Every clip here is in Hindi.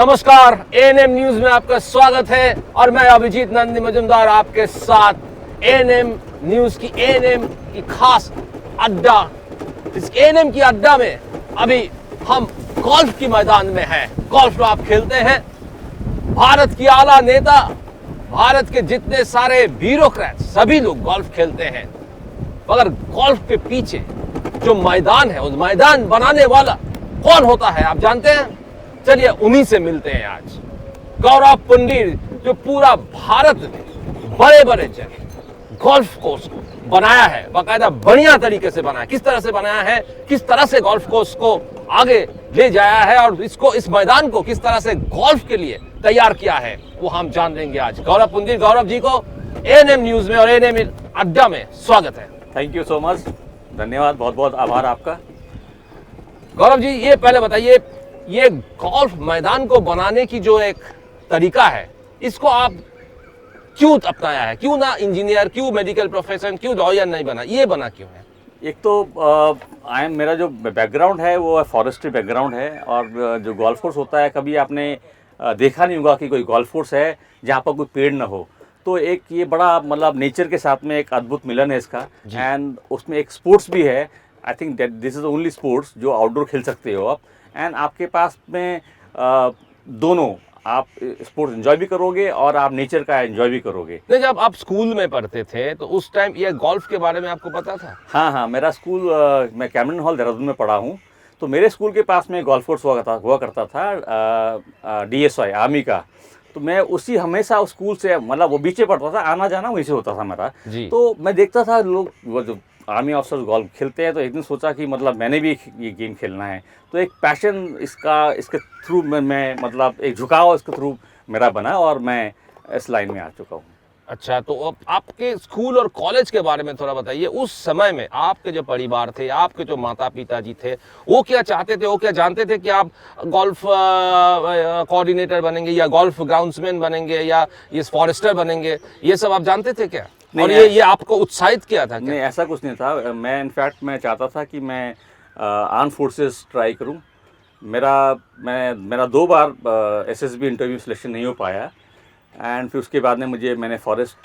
नमस्कार, एएनएम न्यूज में आपका स्वागत है और मैं अभिजीत नंदी मजुमदार आपके साथ एएनएम न्यूज की एएनएम की खास अड्डा। इस एएनएम की अड्डा में अभी हम गोल्फ की मैदान में हैं। गोल्फ आप खेलते हैं। भारत की आला नेता, भारत के जितने सारे ब्यूरोक्रेट सभी लोग गोल्फ खेलते हैं, मगर गोल्फ के पीछे जो मैदान है उस मैदान बनाने वाला कौन होता है आप जानते हैं? चलिए उन्हीं से मिलते हैं आज। गौरव पुंडीर जो पूरा भारत में बड़े बड़े जगह गोल्फ कोर्स को बनाया है, बाकायदा बढ़िया तरीके से बनाया। किस तरह से बनाया है, किस तरह से गोल्फ कोर्स को आगे ले जाया है और इस मैदान को किस तरह से गोल्फ के लिए तैयार किया है, वो हम जान लेंगे आज। गौरव पुंडीर, गौरव जी को एएनएम न्यूज में और एएनएम अड्डा में स्वागत है। थैंक यू सो मच, धन्यवाद, बहुत बहुत आभार आपका। गौरव जी, ये पहले बताइए, ये गोल्फ मैदान को बनाने की जो एक तरीका है, इसको आप क्यों अपनाया है? क्यों ना इंजीनियर, क्यों मेडिकल प्रोफेशन, क्यों लॉयर नहीं बना? ये बना क्यों है? एक तो मेरा जो बैकग्राउंड है वो फॉरेस्ट्री बैकग्राउंड है, और जो गोल्फ कोर्स होता है, कभी आपने देखा नहीं होगा कि कोई गोल्फ कोर्स है जहाँ पर कोई पेड़ ना हो। तो एक ये बड़ा मतलब नेचर के साथ में एक अद्भुत मिलन है इसका, एंड उसमें एक स्पोर्ट्स भी है। I think that this is only sports जो आउटडोर खेल सकते हो आप, एंड आपके पास में दोनों, आप स्पोर्ट्स एंजॉय भी करोगे और आप नेचर का एंजॉय भी करोगे। नहीं, जब आप स्कूल में पढ़ते थे तो उस टाइम ये गोल्फ के बारे में आपको पता था? हाँ, मेरा स्कूल मैं कैमरन हॉल देहरादून में पढ़ा हूँ, तो मेरे स्कूल के पास में गोल्फ कोर्स हुआ करता था DSY आर्मी का। तो मैं उसी हमेशा उस स्कूल से, मतलब वो बीचे पढ़ता था, आना जाना वहीं से होता था मेरा। तो मैं देखता था लोग वो जो आर्मी ऑफिसर्स गोल्फ खेलते हैं, तो एक दिन सोचा कि मतलब मैंने भी ये गेम खेलना है। तो एक पैशन इसके थ्रू मैं मतलब एक झुकाव इसके थ्रू मेरा बना और मैं इस लाइन में आ चुका हूँ। अच्छा, तो अब आपके स्कूल और कॉलेज के बारे में थोड़ा बताइए। उस समय में आपके जो परिवार थे, आपके जो माता पिता जी थे, वो क्या चाहते थे? वो क्या जानते थे कि आप गोल्फ कोऑर्डिनेटर बनेंगे या गोल्फ ग्राउंड्समैन बनेंगे या ये फॉरेस्टर बनेंगे? ये सब आप जानते थे क्या? और ये आपको उत्साहित किया था क्या? नहीं, ऐसा कुछ नहीं था। मैं इनफैक्ट मैं चाहता था कि मैं आर्म फोर्सेस ट्राई करूं। मेरा 2 बार SSB इंटरव्यू सिलेक्शन नहीं हो पाया, एंड फिर उसके बाद में मैंने फॉरेस्ट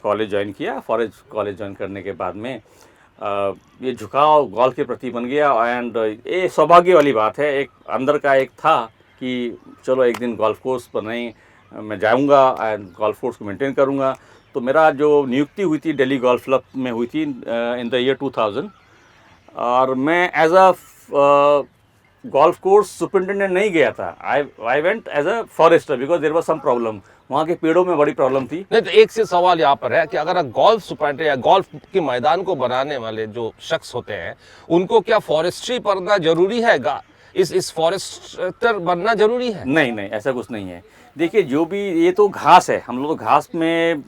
कॉलेज ज्वाइन किया। फॉरेस्ट कॉलेज ज्वाइन करने के बाद में ये झुकाव गोल्फ के प्रति बन गया, एंड ये सौभाग्य वाली बात है। एक अंदर का एक था कि चलो एक दिन गोल्फ कोर्स पर मैं जाऊंगा एंड गोल्फ कोर्स को मेंटेन करूंगा। तो मेरा जो नियुक्ति हुई थी दिल्ली गोल्फ क्लब में हुई थी इन द ईयर 2000, और मैं as a golf course superintendent नहीं गया था। I went as a forester because there was some problem. वहाँ के पेड़ों में बड़ी प्रॉब्लम थी। नहीं, तो एक से सवाल यहाँ पर है कि अगर गोल्फ सुपरिटेंडेंट या गोल्फ के मैदान को बनाने वाले जो शख्स होते हैं, उनको क्या फॉरेस्ट्री पढ़ना जरूरी है? इस फॉरेस्टर बनना जरूरी है? नहीं, ऐसा कुछ नहीं है। देखिए, जो भी ये तो घास है, हम लोग तो घास में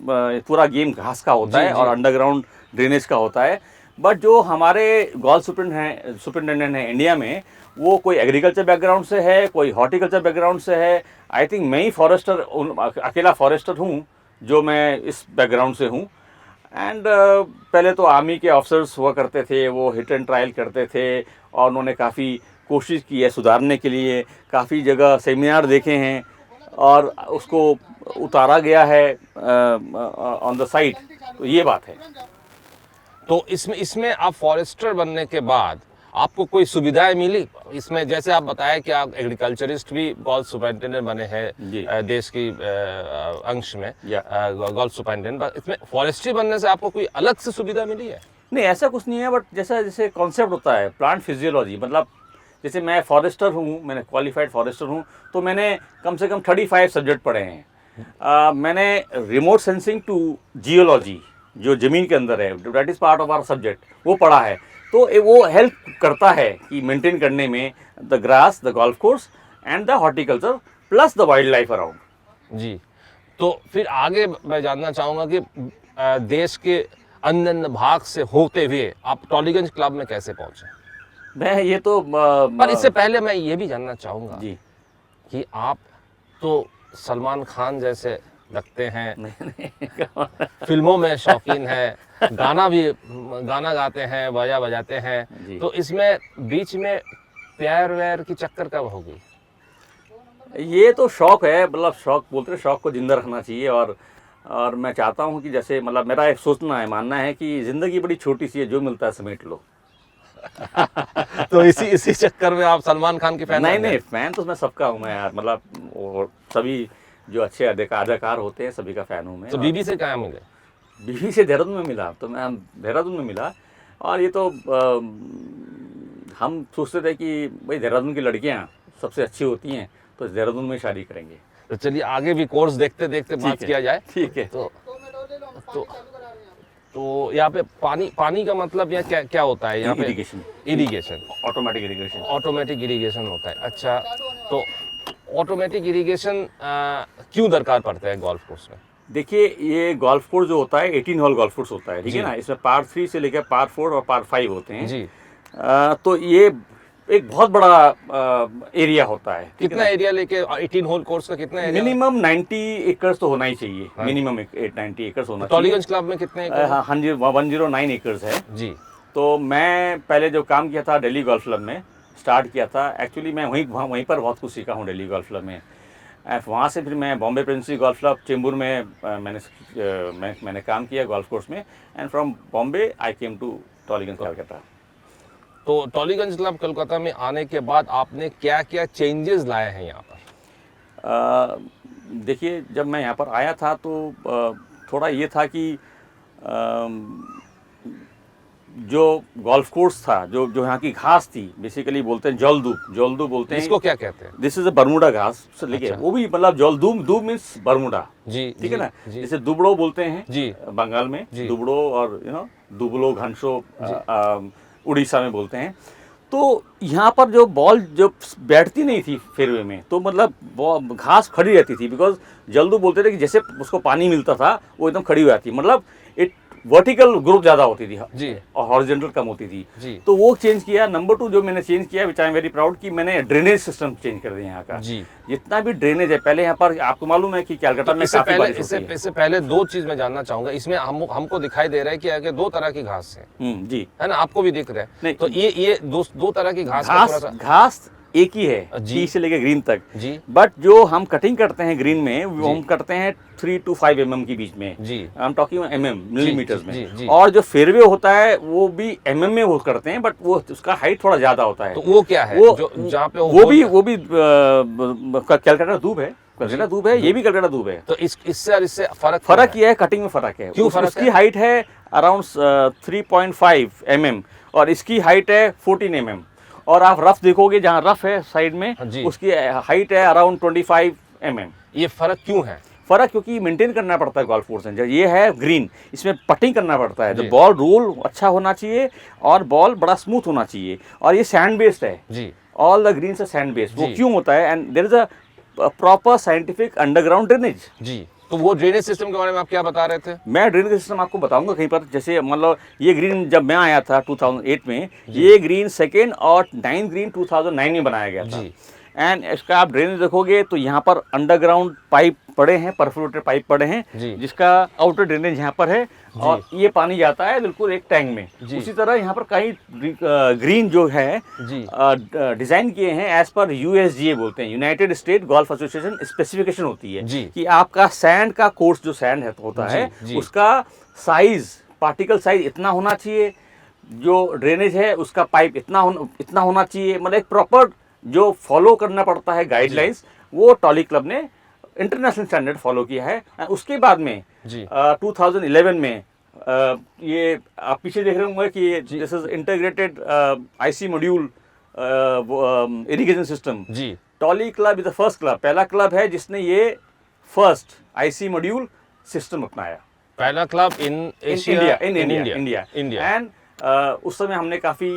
पूरा गेम घास का होता है और अंडरग्राउंड ड्रेनेज का होता है। बट जो हमारे गोल्फ सुपरिटेंडेंट हैं इंडिया में, वो कोई एग्रीकल्चर बैकग्राउंड से है, कोई हॉर्टिकल्चर बैकग्राउंड से है। आई थिंक मैं ही अकेला फॉरेस्टर हूँ जो मैं इस बैकग्राउंड से हूँ। एंड पहले तो आर्मी के ऑफिसर्स हुआ करते थे, वो हिट एंड ट्रायल करते थे, और उन्होंने काफ़ी कोशिश की है सुधारने के लिए। काफ़ी जगह सेमिनार देखे हैं और उसको उतारा गया है ऑन द साइट। तो ये बात है। तो इसमें आप फॉरेस्टर बनने के बाद आपको कोई सुविधाएं मिली इसमें? जैसे आप बताया कि आप एग्रीकल्चरिस्ट भी गोल्फ सुपरिटेंडेंट बने हैं देश की अंश में गोल्फ सुपरिटेंडेंट, इसमें फॉरेस्ट्री बनने से आपको कोई अलग से सुविधा मिली है? नहीं, ऐसा कुछ नहीं है। बट जैसे कॉन्सेप्ट होता है प्लांट फिजियोलॉजी, मतलब जैसे मैं फॉरेस्टर हूँ, मैंने क्वालिफाइड फॉरेस्टर हूँ, तो मैंने कम से कम 35 सब्जेक्ट पढ़े हैं। मैंने रिमोट सेंसिंग टू जियोलॉजी, जो ज़मीन के अंदर है, that is part of our subject, वो पढ़ा है। तो वो हेल्प करता है कि मेंटेन करने में the grass, the golf course and the horticulture plus the wild life around. जी, तो फिर आगे मैं जानना चाहूँगा कि देश के अन्य भाग से होते हुए आप टॉलीगंज क्लब में कैसे पहुँचे? मैं ये तो पर इससे पहले मैं ये भी जानना चाहूँगा जी कि आप तो सलमान खान जैसे लगते हैं, फिल्मों में शौकीन है, गाना गाते हैं, बाजा बजाते हैं, तो इसमें बीच में प्यार व्यार की चक्कर कब होगी? ये तो शौक है, मतलब शौक बोलते हैं, शौक को जिंदा रखना चाहिए। और मैं चाहता हूँ कि जैसे मतलब मेरा एक सोचना है, मानना है कि ज़िंदगी बड़ी छोटी सी है, जो मिलता है समेट लो। तो इसी चक्कर में आप सलमान खान के फैन नहीं फैन तो मैं सबका हूँ मैं यार, मतलब और सभी जो अच्छे अदाकार होते हैं सभी का फैन हूँ मैं। तो बीबी से कहाँ मिले? बीवी से देहरादून में मिला, तो मैं देहरादून में मिला। और ये तो हम सोचते थे कि भाई देहरादून की लड़कियाँ सबसे अच्छी होती हैं, तो देहरादून में शादी करेंगे। तो चलिए आगे भी कोर्स देखते देखते बात किया जाए। ठीक है। तो यहाँ पे पानी का मतलब यहाँ क्या क्या होता है यहाँ पे? इरिगेशन, ऑटोमेटिक इरिगेशन होता है। अच्छा, तो ऑटोमेटिक इरिगेशन क्यों दरकार पड़ता है गोल्फ कोर्स में? देखिए, ये गोल्फ कोर्स जो होता है 18 होल गोल्फ कोर्स होता है, ठीक है ना। इसमें पार 3 से लेकर पार 4 और पार 5 होते हैं जी। तो ये एक बहुत बड़ा एरिया होता है। कितना एरिया लेके 18 होल कोर्स का कितना एरिया? मिनिमम 90 एकर्स तो होना ही चाहिए। हाँ। मिनिमम 90 एकर्स होना चाहिए। टॉलीगंज क्लब में कितने एकड़? हाँ, 109 एकर्स है जी। तो मैं पहले जो काम किया था दिल्ली गोल्फ क्लब में स्टार्ट किया था, एक्चुअली मैं वहीं पर बहुत कुछ सीखा हूँ दिल्ली गोल्फ क्लब में। वहाँ से फिर मैं बॉम्बे प्रिंसी गोल्फ क्लब चेंबूर में मैंने काम किया गोल्फ कोर्स में। And from Bombay I came to Tollygunge Calcutta. तो टॉलीगंज क्लब कोलकाता में आने के बाद आपने क्या क्या चेंजेस लाए हैं यहाँ पर? देखिए, जब मैं यहाँ पर आया था तो थोड़ा ये था कि जो गोल्फ कोर्स था, जो यहाँ की घास थी, बेसिकली बोलते हैं जौलदू बोलते हैं। इसको क्या कहते हैं? दिस इज अ बरमूडा घास। लेकिन वो भी मतलब दूब मीन्स बरमूडा। जी, ठीक है ना। जी। जैसे दुबड़ो बोलते हैं जी। बंगाल में, जी। दुबड़ो, और दुबलो घनशो उड़ीसा में बोलते हैं। तो यहाँ पर जो बॉल जो बैठती नहीं थी फेरवे में, तो मतलब घास खड़ी रहती थी, बिकॉज जल्दू बोलते थे कि जैसे उसको पानी मिलता था वो एकदम खड़ी हो जाती, मतलब एक वर्टिकल ग्रोथ ज़्यादा होती थी जी, और हॉरिजॉन्टल कम होती थी जी। तो वो चेंज किया। नंबर 2 जो मैंने चेंज किया, विच आई एम वेरी प्राउड, कि मैंने ड्रेनेज सिस्टम चेंज कर दिया यहाँ का। जी। जितना भी ड्रेनेज है, पहले यहाँ पर आपको मालूम है कि कलकत्ता में काफी बारिश होती है। इससे पहले दो चीज मैं जानना चाहूंगा। इसमें हमको दिखाई दे रहा है कि आगे दो तरह की घास है। जी, है ना, आपको भी दिख रहा है। नहीं, तो ये दो तरह की घास एक ही है, टी से लेके ग्रीन तक जी। बट जो हम कटिंग करते हैं ग्रीन में, वो हम करते हैं 3 to 5 mm के बीच में जी। हम टॉकिंग मिलीमीटर्स में जी। और जो फेयरवे होता है वो भी mm में वो करते हैं, बट वो उसका हाइट थोड़ा ज्यादा होता है। तो वो क्या है? वो जहाँ पे वो भी कलकत्ता दूब है। कलकत्ता दूब है, ये भी कलकत्ता दूब है। तो इससे और इससे फर्क ये है, कटिंग में फर्क है। क्यों फर्क है? उसकी हाइट है अराउंड 3.5 mm और इसकी हाइट है 14 mm। और आप रफ देखोगे, जहाँ रफ है साइड में, उसकी हाइट है अराउंड 25 mm। ये फर्क क्यों है? फर्क क्योंकि मेंटेन करना पड़ता है गोल्फ कोर्स में। ये है ग्रीन, इसमें पटिंग करना पड़ता है, तो बॉल रोल अच्छा होना चाहिए और बॉल बड़ा स्मूथ होना चाहिए। और ये सैंड बेस्ड है जी, all the greens are sand based. वो क्यों होता है? And there is a proper scientific underground drainage जी। तो वो ड्रेनेज सिस्टम के बारे में आप क्या बता रहे थे? मैं ड्रेनेज सिस्टम आपको बताऊंगा कहीं पर। जैसे मतलब ये ग्रीन जब मैं आया था 2008 में, ये ग्रीन 2nd और 9th ग्रीन 2009 में बनाया गया था। एंड इसका आप ड्रेनेज देखोगे तो यहाँ पर अंडरग्राउंड पाइप पड़े हैं, परफोरेटेड पाइप पड़े हैं, जिसका आउटर ड्रेनेज यहाँ पर है और ये पानी जाता है बिल्कुल एक टैंक में। उसी तरह यहाँ पर कई ग्रीन जो है डिजाइन किए हैं एज पर USGA बोलते हैं, United state golf association specification होती है कि आपका सैंड का कोर्स जो सैंड होता है उसका साइज, पार्टिकल साइज इतना होना चाहिए, जो ड्रेनेज है उसका पाइप इतना होना चाहिए। मतलब एक प्रॉपर जो फॉलो करना पड़ता है गाइडलाइंस, वो टॉली क्लब ने इंटरनेशनल स्टैंडर्ड फॉलो किया है। उसके बाद में 2011 में ये आप पीछे देख रहे होंगे कि this is integrated IC module irrigation system जी। Tolly club is the first club, पहला क्लब है जिसने ये फर्स्ट IC मॉड्यूल सिस्टम अपनाया, पहला क्लब इन इंडिया। एंड उस समय हमने काफ़ी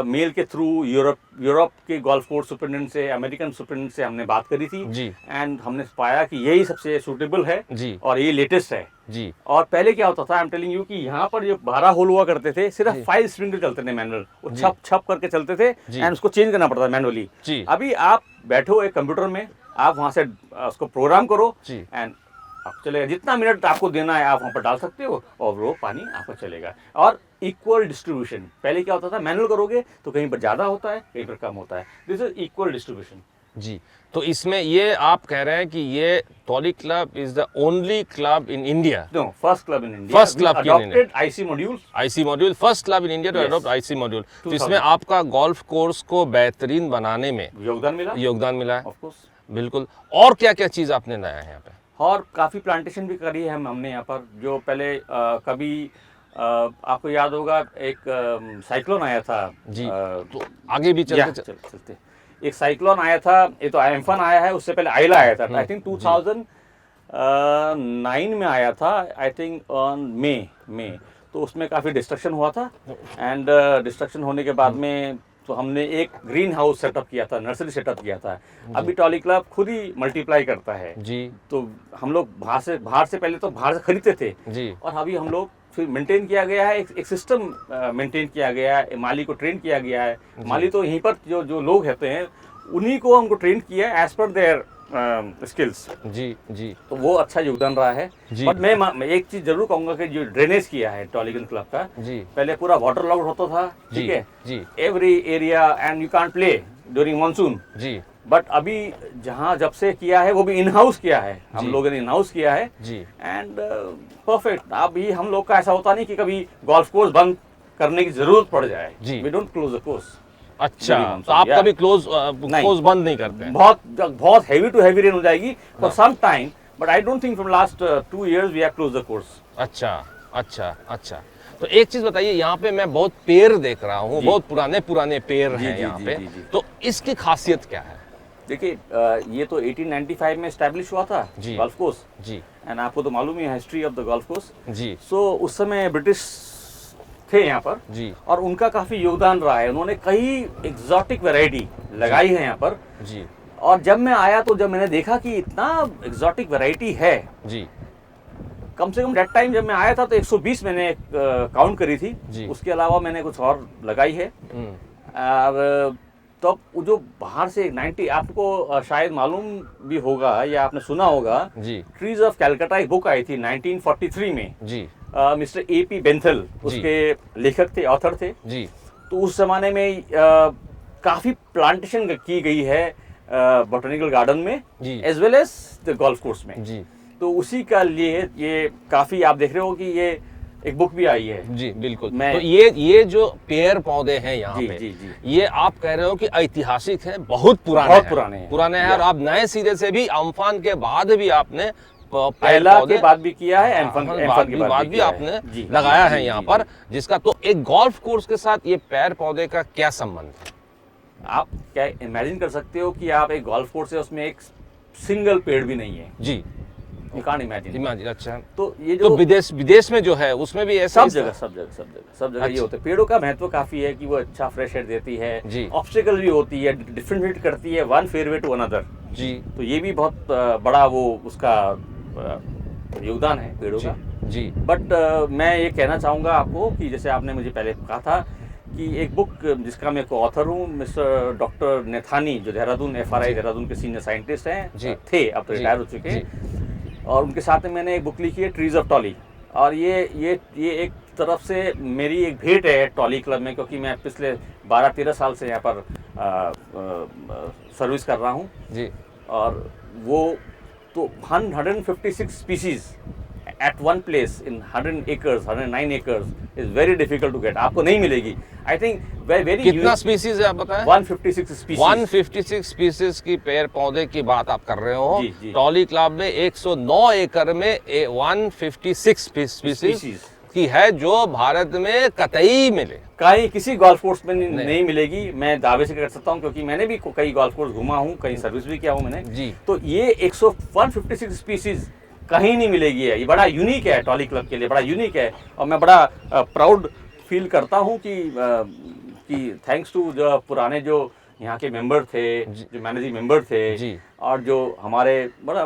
मेल के थ्रू यूरोप के गोल्फ कोर्स सुपरिटेंडेंट से, अमेरिकन सुपरिटेंडेंट से हमने बात करी थी जी। एंड हमने पाया कि यही सबसे सूटेबल है जी, और ये लेटेस्ट है जी। और पहले क्या होता था, आई एम टेलिंग यू, कि यहाँ पर जो 12 होल हुआ करते थे, सिर्फ 5 स्प्रिंकलर चलते थे मैनुअल, वो छप करके चलते थे एंड उसको चेंज करना पड़ता था मैनुअली। अभी आप बैठो एक कंप्यूटर में, आप वहाँ से उसको प्रोग्राम करो एंड आप चलेगा, जितना मिनट आपको देना है आप वहाँ पर डाल सकते हो और वो पानी आपका चलेगा। और इक्वल डिस्ट्रीब्यूशन, पहले क्या होता था मैनुअल करोगे तो कहीं पर ज़्यादा होता है, कहीं पर कम होता है। This is equal distribution. जी। तो इसमें ये आप कह रहे हैं कि ये Tolly club is the only club in India, No, first club in India. First club We in India. adopted IC modules. IC module, first club in India to Yes. Adopt IC module. तो 2000 इसमें आपका गोल्फ कोर्स को बेहतरीन बनाने में योगदान मिला, योगदान मिला है। Of course. बिल्कुल। और क्या क्या चीज़ आपने लाया है यहाँ पे? और काफ़ी प्लांटेशन भी करी है हमने यहाँ पर, जो पहले कभी आपको याद होगा एक साइक्लोन आया था जी। तो तो आगे भी चलते चलते एक साइक्लोन आया था, ये तो एम्फन आया है, उससे पहले आइला आया था, आई थिंक 2009 में आया था, आई थिंक ऑन मई। तो उसमें काफ़ी डिस्ट्रक्शन हुआ था, एंड डिस्ट्रक्शन होने के बाद में तो हमने एक ग्रीन हाउस सेटअप किया था, नर्सरी सेटअप किया था। अभी टॉली क्लब खुद ही मल्टीप्लाई करता है जी। तो हम लोग बाहर से पहले तो बाहर से खरीदते थे जी। और अभी हम लोग फिर मेंटेन किया गया है, एक सिस्टम मेंटेन किया गया है, माली को ट्रेन किया गया है। माली तो यहीं पर जो लोग रहते हैं उन्हीं को हमको ट्रेन किया है एज पर देयर स्किल्स। जी। जी। तो वो अच्छा योगदान रहा है। जी। बट मैं एक चीज जरूर कहूंगा कि जो ड्रेनेज किया है टॉलीगंज क्लब का, जी। पहले पूरा वाटर लॉग होता था, जी। ठीक है, जी। Every area and you can't play during monsoon. जी। बट अभी जब से किया है वो भी इन हाउस किया है, हम जी। लोगों ने इन हाउस किया है जी। And perfect. अभी हम लोग का ऐसा होता नहीं कि कभी गोल्फ कोर्स बंद करने की जरूरत पड़ जाए। जी। We don't close the course. अच्छा, Minimum, तो आप yeah. कभी क्लोज बंद नहीं करते हैं? बहुत हैवी टू हैवी रेन हो जाएगी for some time, but I don't think from last 2 years we have close the course. अच्छा अच्छा अच्छा। तो एक चीज बताइए, यहाँ पे मैं बहुत पेड़ देख रहा हूँ, बहुत पुराने पुराने पेड़ जी, हैं जी, यहाँ जी, पे। जी, जी। तो इसकी खासियत क्या है? देखिए ये तो 1895 में एस्टैब्लिश हुआ था जी। गोल्फ कोर्स, जी। एंड आपको तो मालूम ही है history of the golf course. जी। सो उस समय ब्रिटिश थे यहाँ पर, जी। और उनका काफी योगदान रहा है। उन्होंने कई एग्जॉटिक वैरायटी लगाई है यहाँ पर। जी। और जब मैं आया तो जब मैंने देखा कि इतना एग्जॉटिक वैरायटी है, जी। कम से कम डेट टाइम जब मैं आया था तो 120 मैंने काउंट करी थी। जी। उसके अलावा मैंने कुछ और लगाई है। और तब वो जो बाहर से 90, आपको शायद मालूम भी होगा या आपने सुना होगा, जी। ट्रीज ऑफ कैलकाटा एक बुक आई थी 1943 में। जी। मिस्टर AP बेंथल उसके लेखक थे, ऑथर थे। जी। तो उस जमाने में काफी प्लांटेशन की गई है बॉटनिकल गार्डन में, जी। As well as the golf course में। जी। तो उसी का लिए ये काफी, आप देख रहे हो कि ये एक बुक भी आई है। जी बिल्कुल। मैं- तो ये जो पेड़ पौधे हैं यहाँ जी, पे, जी, जी। ये आप कह रहे हो कि ऐतिहासिक है, बहुत पुराने बहुत हैं। पुराने हैं। पुराने हैं। और या। आप नए सिरे से भी अम्फान के बाद भी आपने पहला के बाद भी किया है, अम्फान एम्फन के बाद भी किया है। आपने जी, लगाया जी, है जी, यहाँ जी, पर, जी। जिसका तो एक गोल्फ कोर्स के साथ ये पेड़ पौधे का क्या संबंध है? आप क्या इमेजिन कर सकते हो कि आप एक गोल्फ कोर्स है, उसमें एक सिंगल पेड़ भी नहीं है। जी। You can't imagine. इमेजिन। अच्छा। तो ये तो जो विदेश में जो है उसमें भी ऐसा सब जगह ये अच्छा। होता है। पेड़ों का महत्व काफी है कि वो अच्छा फ्रेश एयर देती है, जी। ऑब्स्टिकल भी होती है, डिफरेंशिएट करती है वन फेयरवे टू अनदर। जी। तो ये भी बहुत बड़ा वो उसका योगदान है पेड़ों जी। का। जी। बट मैं ये कहना चाहूँगा आपको कि जैसे आपने मुझे पहले कहा था कि एक बुक जिसका मैं को ऑथर हूँ, मिस्टर डॉक्टर नेथानी, जो देहरादून FRI देहरादून के सीनियर साइंटिस्ट हैं, जी। थे, अब तो जी। रिटायर हो चुके जी। हैं। और उनके साथ में मैंने एक बुक लिखी है, ट्रीज ऑफ टॉली। और ये एक तरफ से मेरी एक भेंट है टॉली क्लब में, क्योंकि मैं पिछले 12-13 साल से यहाँ पर सर्विस कर रहा हूँ। जी। और वो तो 156 species at one place in 100 acres, 109 acres is very difficult to get. आपको नहीं मिलेगी। आई थिंक वेरी कितना स्पीसीज है आप बताएं? 156 स्पीसीज। 156 स्पीसीज की पेड़ पौधे की बात आप कर रहे हो। जी, जी। टॉली क्लब में 109 एकड़ में 156 स्पीसीज की है, जो भारत में कतई मिले। कहीं किसी गोल्फ कोर्स में नहीं मिलेगी। मैं दावे से कर सकता हूँ, क्योंकि मैंने भी कई गोल्फ कोर्स घूमा हूँ, कहीं सर्विस भी किया हूँ मैंने। जी। तो ये 156 स्पीसीज कहीं नहीं मिलेगी है। ये बड़ा यूनिक है, टॉली क्लब के लिए बड़ा यूनिक है। और मैं बड़ा प्राउड फील करता हूँ कि थैंक्स टू जो पुराने जो यहाँ के मेंबर थे, जो मैनेजिंग मेंबर थे, जी। और जो हमारे बड़ा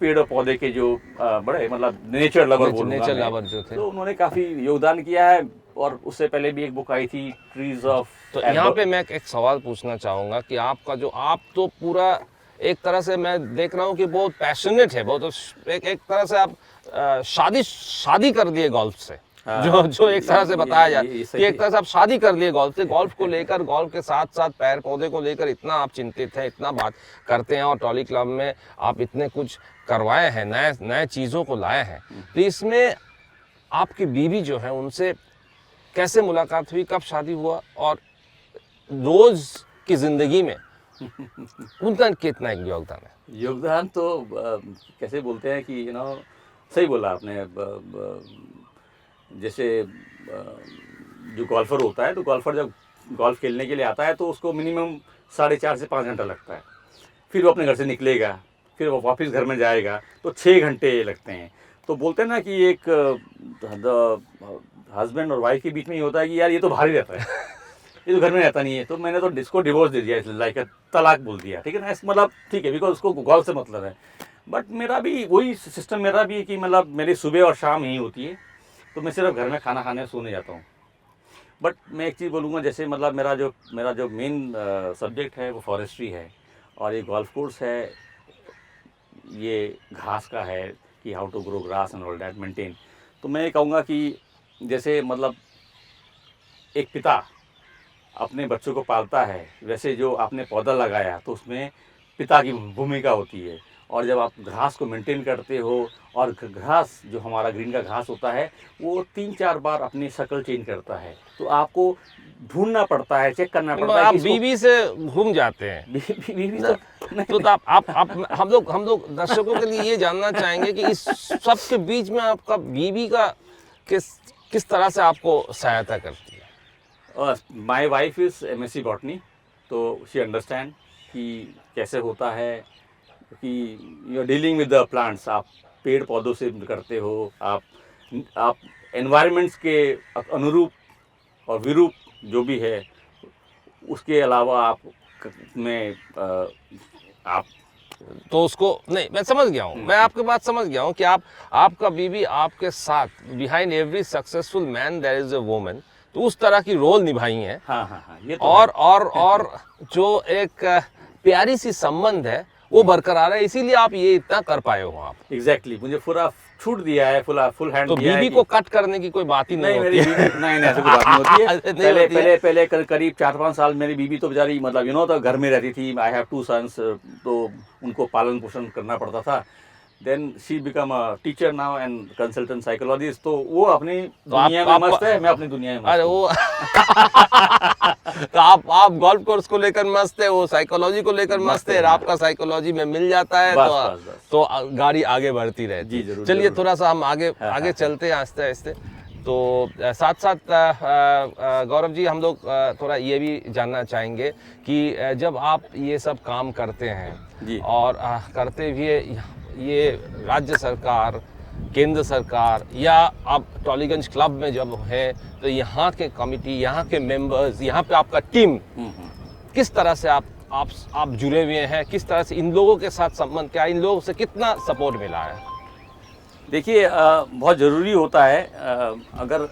पेड़ और पौधे के जो बड़े मतलब नेचर लवर नेचर लवर जो थे, तो उन्होंने काफी योगदान किया है। और उससे पहले भी एक बुक आई थी, ट्रीज ऑफ। तो यहाँ पे मैं एक सवाल पूछना चाहूँगा कि आपका जो, आप तो पूरा एक तरह से मैं देख रहा हूँ कि बहुत पैशनेट है, बहुत एक तरह से आप शादी कर दिए गोल्फ से। जो एक तरह से बताया जाए ये कि सही एक तरह से आप शादी कर लिए गोल्फ से, गोल्फ को लेकर, गोल्फ के साथ साथ पैर पौधे को लेकर इतना आप चिंतित हैं, इतना बात करते हैं, और टॉली क्लब में आप इतने कुछ करवाए हैं, नए नए चीज़ों को लाए हैं। तो इसमें आपकी बीवी जो है उनसे कैसे मुलाकात हुई, कब शादी हुआ, और रोज की जिंदगी में उनका कितना एक योगदान है? योगदान तो कैसे बोलते हैं कि सही बोला आपने। जैसे जो गोल्फर होता है, तो गोल्फर जब गोल्फ खेलने के लिए आता है तो उसको मिनिमम 4.5 से 5 घंटा लगता है। फिर वो अपने घर से निकलेगा, फिर वो वापस घर में जाएगा, तो 6 घंटे लगते हैं। तो बोलते हैं ना कि एक हस्बैंड और वाइफ के बीच में ये होता है कि यार ये तो बाहर ही रहता है, ये तो घर में रहता नहीं है, तो मैंने तो इसको डिवोर्स दे दिया, लाइक तलाक बोल दिया, ठीक है ना। मतलब ठीक है, बिकॉज उसको गोल्फ से मतलब है। बट मेरा भी वही सिस्टम मेरा भी है कि मतलब मेरी सुबह और शाम यही होती है, तो मैं सिर्फ घर में खाना खाने सोने जाता हूँ। बट मैं एक चीज़ बोलूँगा, जैसे मतलब मेरा जो मेन सब्जेक्ट है वो फॉरेस्ट्री है, और ये गोल्फ कोर्स है, ये घास का है कि how to grow grass and all that maintain. तो मैं ये कहूँगा कि जैसे मतलब एक पिता अपने बच्चों को पालता है, वैसे जो आपने पौधा लगाया तो उसमें पिता की भूमिका होती है। और जब आप घास को मेंटेन करते हो, और घास जो हमारा ग्रीन का घास होता है वो 3-4 बार अपनी शक्ल चेंज करता है, तो आपको ढूंढना पड़ता है, चेक करना पड़ता है। आप बीवी से घूम जाते हैं। बीवी तो आप हम लोग दर्शकों के लिए ये जानना चाहेंगे कि इस सब के बीच में आपका बीवी का किस तरह से आपको सहायता करती है? My wife is MSc botany, तो शी अंडरस्टैंड कि कैसे होता है कि you are dealing with the plants. आप पेड़ पौधों से करते हो, आप एनवायरनमेंट्स के अनुरूप और विरूप जो भी है, उसके अलावा आप तो उसको नहीं, मैं समझ गया हूँ, मैं आपकी बात समझ गया हूँ कि आपका बीवी आपके साथ, behind every successful man there is a woman, तो उस तरह की रोल निभाई है। हाँ, ये तो और जो एक प्यारी सी संबंध है वो बरकरार है, इसीलिए आप ये इतना कर पाए हो। आप एग्जैक्टली मुझे पूरा छूट दिया है, फुल हैंड तो दिया है। बीवी को कट करने की कोई बात ही नहीं होती है। नहीं, ऐसी कोई बात नहीं होती है। पहले करीब 4-5 साल मेरी बीवी तो बेचारी मतलब तो घर में रहती थी। आई हैव 2 सन्स, तो उनको पालन पोषण करना पड़ता था। Then she become a teacher now and consultant psychologist, तो वो अपनी दुनिया में मस्त है, मैं अपनी दुनिया में मस्त। अरे वो तो आप गोल्फ कोर्स को लेकर मस्त है, वो साइकोलॉजी को लेकर मस्त है, आपका साइकोलॉजी में मिल जाता है, तो गाड़ी आगे बढ़ती रहती है। चलिए थोड़ा सा हम आगे चलते हैं आस्ते आस्ते। तो साथ साथ गौरव जी, हम लोग थोड़ा ये भी जानना चाहेंगे कि जब आप ये सब काम करते हैं और करते हुए ये राज्य सरकार, केंद्र सरकार, या आप टॉलीगंज क्लब में जब है, तो यहाँ के कमिटी, यहाँ के मेंबर्स, यहाँ पे आपका टीम, किस तरह से आप जुड़े हुए हैं, किस तरह से इन लोगों के साथ संबंध, क्या इन लोगों से कितना सपोर्ट मिला है? देखिए, बहुत ज़रूरी होता है अगर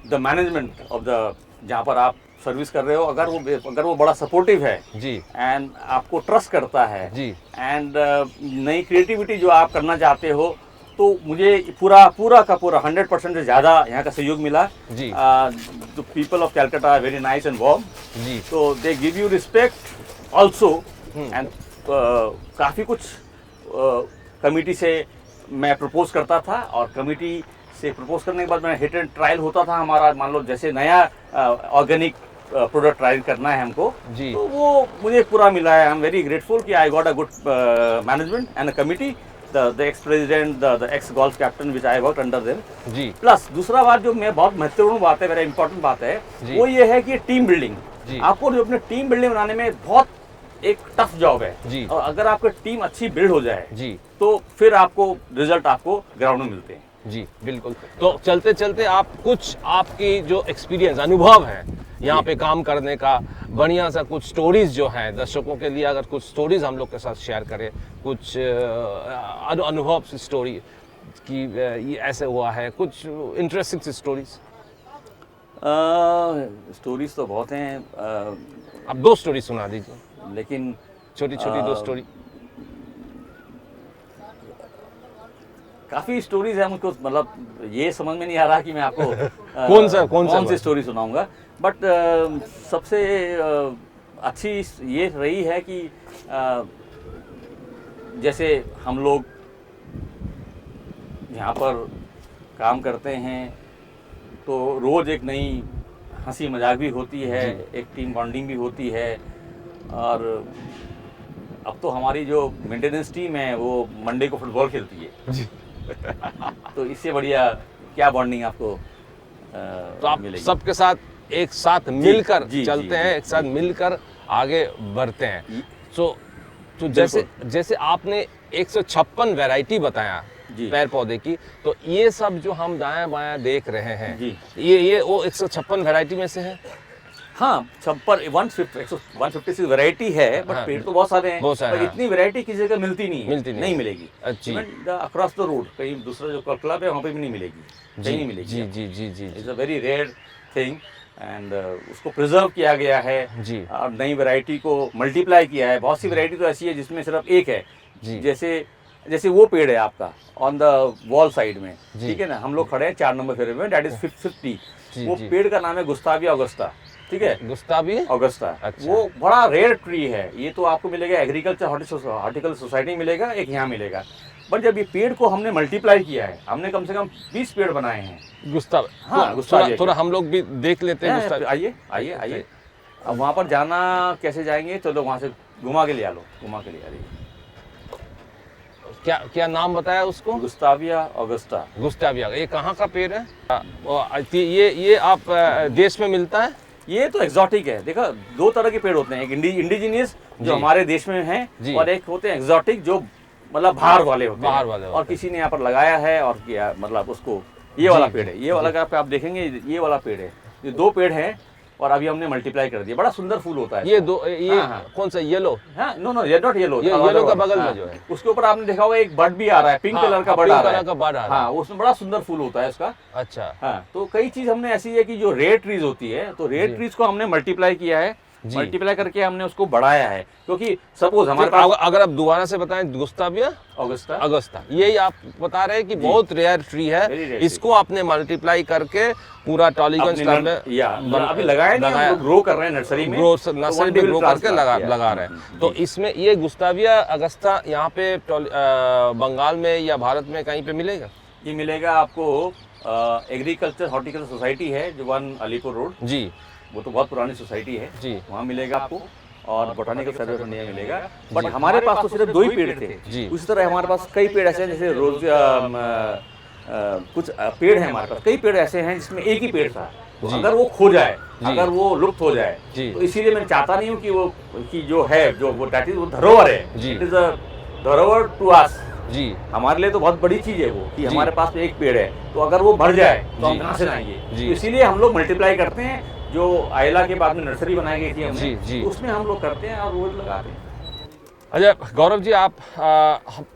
द मैनेजमेंट ऑफ द, जहाँ पर आप सर्विस कर रहे हो, अगर वो बड़ा सपोर्टिव है जी, एंड आपको ट्रस्ट करता है जी, एंड नई क्रिएटिविटी जो आप करना चाहते हो, तो मुझे पूरा का पूरा 100% से ज़्यादा यहाँ का सहयोग मिला जी। The people of Calcutta are very nice and warm जी, तो they give you respect also and काफ़ी कुछ कमिटी से मैं प्रपोज करता था, और कमिटी से प्रपोज करने के बाद मैंने हिट एंड ट्रायल होता था हमारा। मान लो जैसे नया ऑर्गेनिक प्रोडक्ट ट्रायल करना है हमको जी, तो वो मुझे पूरा मिला है। आई एम वेरी ग्रेटफुल कि I got a good management and a committee, the ex president, the ex golf captain which I work under them जी। प्लस दूसरा बात जो मैं बहुत महत्वपूर्ण बात है, वेरी इंपॉर्टेंट बात है, वो ये है कि टीम बिल्डिंग। आपको जो अपने टीम बिल्डिंग बनाने में बहुत एक टफ जॉब है जी, और अगर आपकी टीम अच्छी बिल्ड हो जाए जी, तो फिर आपको रिजल्ट आपको ग्राउंड में मिलते हैं। जी बिल्कुल। तो चलते चलते आप कुछ, आपकी जो एक्सपीरियंस, अनुभव है यहाँ पे काम करने का, बढ़िया सा कुछ स्टोरीज जो हैं दर्शकों के लिए, अगर कुछ स्टोरीज हम लोग के साथ शेयर करें, कुछ अनुभव से स्टोरी कि ये ऐसे हुआ है, कुछ इंटरेस्टिंग सी स्टोरीज। स्टोरीज तो बहुत हैं, आप 2 स्टोरी सुना दीजिए, लेकिन छोटी छोटी 2 स्टोरी। काफ़ी स्टोरीज है, मुझको मतलब ये समझ में नहीं आ रहा कि मैं आपको कौन सी स्टोरी सुनाऊंगा, बट सबसे अच्छी ये रही है कि जैसे हम लोग यहाँ पर काम करते हैं तो रोज़ एक नई हंसी मजाक भी होती है, एक टीम बॉन्डिंग भी होती है, और अब तो हमारी जो मेंटेनेंस टीम है वो मंडे को फुटबॉल खेलती है जी। तो इससे बढ़िया क्या बॉन्डिंग आपको तो आप मिलेगी। सबके साथ एक साथ मिलकर जी, चलते जी, हैं, जी, एक साथ मिलकर आगे बढ़ते हैं। तो जैसे आपने 156 वैरायटी बताया जी। पेड़ पौधे की, तो ये सब जो हम दायां बायां देख रहे हैं, जी। ये वो 156 वैरायटी में से है। हाँ, छप्पर 156 वैरायटी है, बट हाँ, पेड़ तो बहुत सारे हैं, बहुत सारे, पर हाँ। इतनी वैरायटी किसी जगह मिलती नहीं है, मिलती नहीं है। मिलेगी। जी। अक्रॉस द रोड कहीं दूसरा जो क्लब है वहाँ पे भी नहीं मिलेगी, कहीं नहीं मिलेगी। जी जी जी जी it's a very rare thing, and उसको प्रिजर्व किया गया है जी। और नई वैरायटी को मल्टीप्लाई किया है। बहुत सी वैरायटी तो ऐसी है जिसमें सिर्फ एक है, जी। जैसे वो पेड़ है आपका ऑन द वॉल साइड में, जी। ठीक है ना, हम लोग खड़े हैं 4 नंबर फेरे में, दैट इज 50। जी, वो जी। पेड़ का नाम है गुस्ताविया ऑगस्टा, ठीक है, गुस्तावी ऑगस्टा। अच्छा। वो बड़ा रेयर ट्री है, ये तो आपको मिलेगा एग्रीकल्चर हॉर्टिकल्चर सोसाइटी मिलेगा, एक यहाँ मिलेगा। बट जब ये पेड़ को हमने मल्टीप्लाई किया है, हमने कम से कम 20 पेड़ बनाए हैं। गुस्ताव, हाँ, तो गुस्ताविया थोड़ा हम लोग भी देख लेते हैं गुस्ताव। आइए आइए आइए। अब वहाँ पर जाना कैसे जाएंगे, चलो वहाँ से घुमा के ले आ लो, घुमा के ले आ रही। क्या क्या नाम बताया उसको? गुस्ताविया ऑगस्टा। गुस्ताविया। ये कहाँ का पेड़ है? ये आप देश में मिलता है? ये तो एग्जॉटिक है। देखो, दो तरह के पेड़ होते हैं, एक इंडिजिनियस जो जी। हमारे देश में है, जी। और एक होते हैं एग्जॉटिक जो मतलब बाहर वाले होते हैं। बाहर वाले और होते किसी ने यहाँ पर लगाया है और किया, मतलब उसको ये वाला जी, पेड़ जी, है, ये वाला का आप देखेंगे, ये वाला पेड़ है, ये दो पेड़ हैं और अभी हमने मल्टीप्लाई कर दिया। बड़ा सुंदर फूल होता है ये इसका। दो, ये हाँ, हाँ। कौन सा येलो? हाँ, नो ये नॉट येलो, ये येलो का बगल में जो है, उसके ऊपर आपने देखा होगा एक बर्ड भी आ रहा है, पिंक हाँ, कलर का हाँ, बर्ड पिंक आ रहा कलर है। का बर्ड आ रहा है। हाँ, उसमें बड़ा सुंदर फूल होता है उसका। अच्छा। हाँ, तो कई चीज हमने ऐसी है कि जो रेयर ट्रीज होती है, तो रेयर ट्रीज को हमने मल्टीप्लाई किया है, जी। मल्टीप्लाई करके हमने उसको बढ़ाया है। क्योंकि सपोज हमारे पास अगर आप दोबारा से बताएं, गुस्ताविया ऑगस्टा, अगस्ता, यही आप बता रहे हैं कि बहुत रेयर ट्री है, Very rare इसको आपने मल्टीप्लाई करके पूरा टॉलीगंज क्लब में अभी लगाया नहीं, हम लोग ग्रो कर रहे हैं नर्सरी में, नर्सरी में ग्रो करके लगा रहे हैं। तो इसमें ये गुस्ताविया अगस्ता यहाँ पे बंगाल में या भारत में कहीं पे मिलेगा? ये मिलेगा आपको, एग्रीकल्चर हॉर्टिकल्चर सोसाइटी है जो 1 अलीपुर रोड, जी वो तो बहुत पुरानी सोसाइटी है जी। वहाँ मिलेगा आपको, और बोटानिकल सर्वे ऑफ इंडिया मिलेगा। बट हमारे पास तो सिर्फ 2 ही पेड़ थे जी। उसी तरह हमारे पास कई पेड़ ऐसे हैं, जैसे रोज कुछ पेड़ हैं हमारे पास, कई पेड़ ऐसे हैं जिसमें एक ही पेड़ था, तो जी। अगर वो खो जाए, जी। अगर वो लुप्त हो जाए, जी। तो इसीलिए मैं चाहता नहीं हूँ कि वो कि जो है जो वो that is वो धरोहर है, जी। इट इज अ धरोहर टू अस। जी हमारे लिए तो बहुत बड़ी चीज है वो, कि जी। हमारे पास एक पेड़ है, तो अगर वो बढ़ जाए तो हम जी। कहाँ से लाएंगे। जी। तो इसीलिए हम लोग मल्टीप्लाई करते हैं। जो आयला के बाद में नर्सरी बनाई गई थी हमने, जी, जी। तो उसमें हम लोग करते हैं और रोज लगाते हैं। अच्छा गौरव जी, आप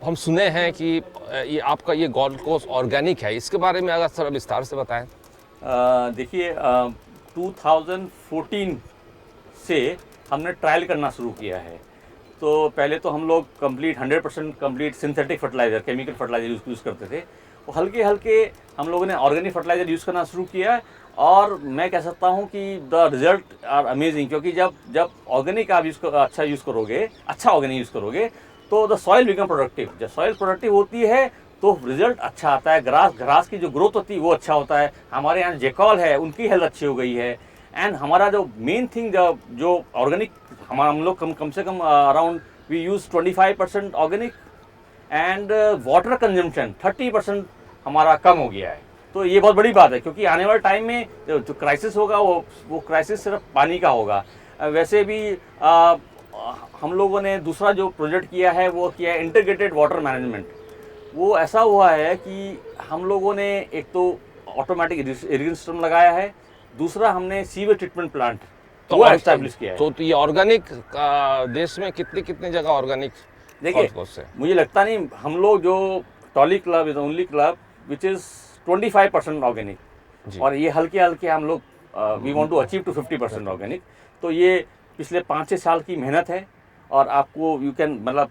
हम सुने हैं कि ये आपका ये गोल्ड कोस्ट ऑर्गेनिक है, इसके बारे में अगर थोड़ा विस्तार से बताएं। देखिए, 2014 से हमने ट्रायल करना शुरू किया है। तो पहले तो हम लोग 100% complete synthetic fertiliser, chemical fertiliser use करते थे। वो हल्के हल्के हम लोगों ने ऑर्गेनिक फर्टिलाइज़र यूज़ करना शुरू किया, और मैं कह सकता हूँ कि द रिजल्ट आर अमेजिंग। क्योंकि जब ऑर्गेनिक आप अच्छा ऑर्गेनिक यूज़ करोगे, तो द सॉइल बिकम प्रोडक्टिव। जब सॉइल प्रोडक्टिव होती है तो रिजल्ट अच्छा आता है, ग्रास की जो ग्रोथ होती है वो अच्छा होता है। हमारे यहाँ जेकॉल है, उनकी हेल्थ अच्छी हो गई है। एंड हमारा जो मेन थिंग जो ऑर्गेनिक हम लोग कम से कम around we use 25% organic, and water consumption 30% हमारा कम हो गया है। तो ये बहुत बड़ी बात है, क्योंकि आने वाले टाइम में जो क्राइसिस होगा वो क्राइसिस सिर्फ पानी का होगा। वैसे भी हम लोगों ने दूसरा जो प्रोजेक्ट किया है वो किया है इंटीग्रेटेड वाटर मैनेजमेंट। वो ऐसा हुआ है कि हम लोगों ने एक तो ऑटोमेटिक इरिगेशन सिस्टम लगाया है, दूसरा हमने सीवेज ट्रीटमेंट प्लांट वो एस्टैब्लिश किया है। तो ये ऑर्गेनिक देश में कितनी जगह ऑर्गेनिक? देखिए, मुझे लगता नहीं, हम लोग जो Tolly club is only club which is 25% organic, और ये हल्के हल्के हम लोग we want to achieve to 50% organic. तो ये पिछले 5-6 साल की मेहनत है, और आपको यू कैन मतलब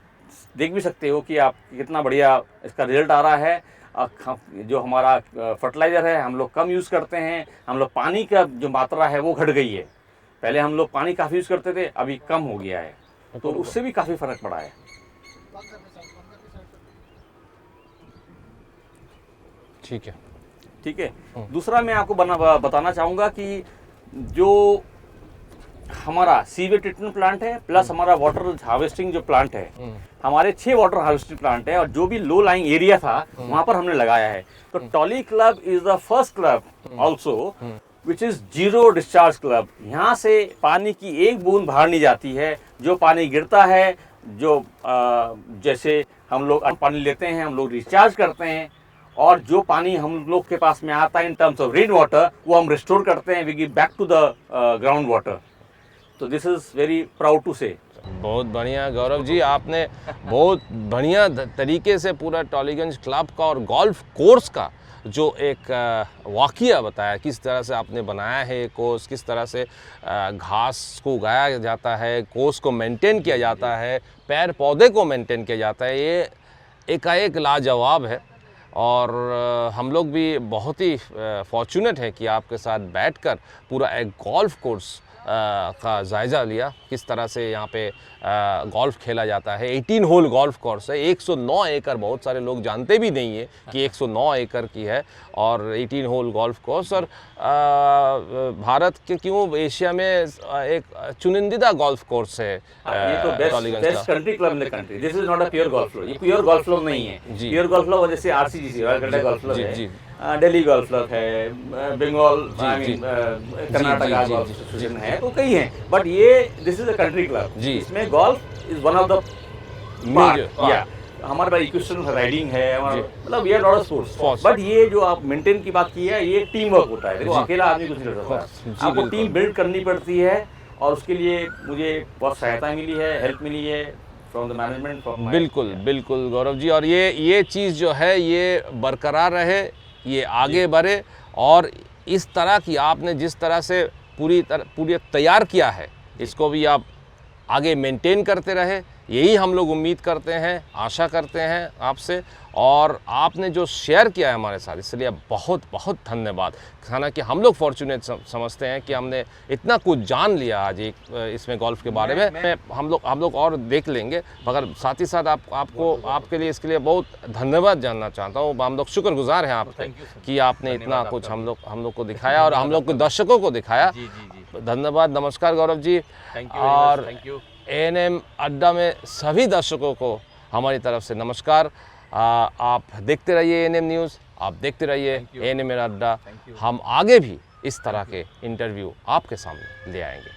देख भी सकते हो कि आप कितना बढ़िया इसका रिजल्ट आ रहा है। जो हमारा फर्टिलाइज़र है हम लोग कम यूज़ करते हैं, हम लोग पानी का जो मात्रा है वो घट गई है। पहले हम लोग पानी काफ़ी यूज़ करते थे, अभी कम हो गया है, तो उससे भी काफ़ी फ़र्क पड़ा है। ठीक है। ठीक है। दूसरा मैं आपको बताना चाहूँगा कि जो हमारा सीवेज ट्रीटमेंट प्लांट है प्लस हमारा वाटर हार्वेस्टिंग जो प्लांट है, हमारे 6 वाटर हार्वेस्टिंग प्लांट है और जो भी लो लाइंग एरिया था वहाँ पर हमने लगाया है। तो Tolly club is the first club also which is zero discharge club. यहाँ से पानी की एक बूंद बाहर नहीं जाती है। जो पानी गिरता है, जो जैसे हम लोग पानी लेते हैं, हम लोग रिचार्ज करते हैं, और जो पानी हम लोग के पास में आता है in terms of rain water, वो हम रिस्टोर करते हैं, we give back to the ground water. तो this is very proud to say. बहुत बढ़िया गौरव जी, आपने बहुत बढ़िया तरीके से पूरा टॉलीगंज क्लब का और गोल्फ कोर्स का जो एक वाक़या बताया, किस तरह से आपने बनाया है कोर्स, किस तरह से घास को उगाया जाता है, कोर्स को मेंटेन किया जाता है, पेड़ पौधे को मेंटेन किया जाता है, ये एकाएक लाजवाब है। और हम लोग भी बहुत ही फॉर्चुनेट है कि आपके साथ बैठकर पूरा एक गोल्फ कोर्स का जायज़ा लिया, किस तरह से यहाँ पे गोल्फ खेला जाता है। 18 होल गोल्फ कोर्स है, 109 एकड़, बहुत सारे लोग जानते भी नहीं है कि 109 एकड़ की है और 18 होल गोल्फ कोर्स। और भारत के क्यों एशिया में एक चुनिंदा गोल्फ कोर्स है। ये तो best country club in the country. This is not a pure golf club, ये प्योर गोल्फ क्लब नहीं है। प्योर गोल्फ क्लब जैसे आरसीजीसी रॉयल गोल्फ क्लब है, दिल्ली गोल्फ क्लब है, बंगाल कर्नाटका गोल्फ एसोसिएशन है, तो कई हैं, बट ये this is a country club. इसमें golf is one of the part. हमारे पास इक्वेशन राइडिंग है, मतलब we are not a sports, but ये जो आप मेंटेन की बात की है, ये टीम वर्क होता है। देखो अकेला आदमी कुछ नहीं कर सकता, आपको टीम बिल्ड करनी पड़ती है, और उसके लिए मुझे बहुत सहायता मिली है, हेल्प मिली है फ्रॉम द मैनेजमेंट। बिल्कुल बिल्कुल गौरव जी, और ये चीज़ जो है ये बरकरार रहे, ये आगे बढ़े, और इस तरह की आपने जिस तरह से पूरी तैयार किया है, इसको भी आप आगे मेंटेन करते रहे, यही हम लोग उम्मीद करते हैं, आशा करते हैं आपसे। और आपने जो शेयर किया है हमारे साथ, इसलिए बहुत बहुत धन्यवाद। हालांकि हम लोग फॉर्चुनेट समझते हैं कि हमने इतना कुछ जान लिया आज इसमें गोल्फ के बारे में। हम लोग और देख लेंगे, मगर साथ ही साथ आपके लिए इसके लिए बहुत धन्यवाद जानना चाहता हूँ। हम लोग शुक्रगुजार हैं आपके कि आपने इतना कुछ हम लोग को दिखाया और हम लोग के दर्शकों को दिखाया। धन्यवाद, नमस्कार गौरव जी। और एएनएम अड्डा में सभी दर्शकों को हमारी तरफ से नमस्कार। आप देखते रहिए एएनएम न्यूज़, आप देखते रहिए एएनएम अड्डा। हम आगे भी इस तरह के इंटरव्यू आपके सामने ले आएंगे।